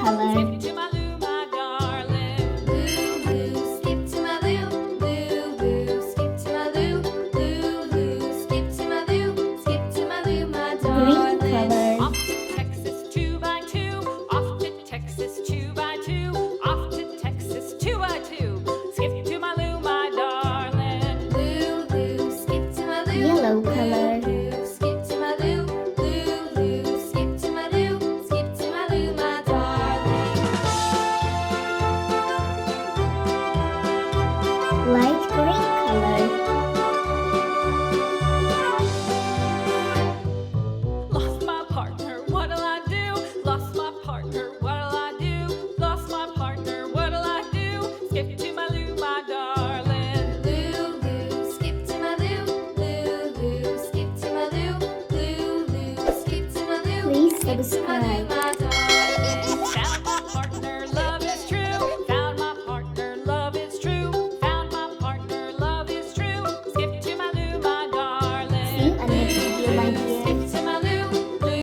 color. Skip to my Lou, my darling. Lou, skip to my Lou. Lou, skip to my Lou. Lou, skip to my Lou. Skip to my Lou, my darling. Green color. Off to Texas 2x2. Off to Texas 2x2. Off to Texas 2x2. Skip to my Lou, my darling. Lou, skip to my Lou. Yellow color. Lou, skip to my Lou. Lou, skip to my Lou. Skip to my Lou, my darling. Light green color. Lost my partner, what'll I do? Lost my partner, what'll I do? Lost my partner, what'll I do? Skip to my Lou, my darling. Lou, skip to my Lou. Lou, skip to my Lou. Lou, skip to my Lou. Please Skip to my Lou, subscribe. my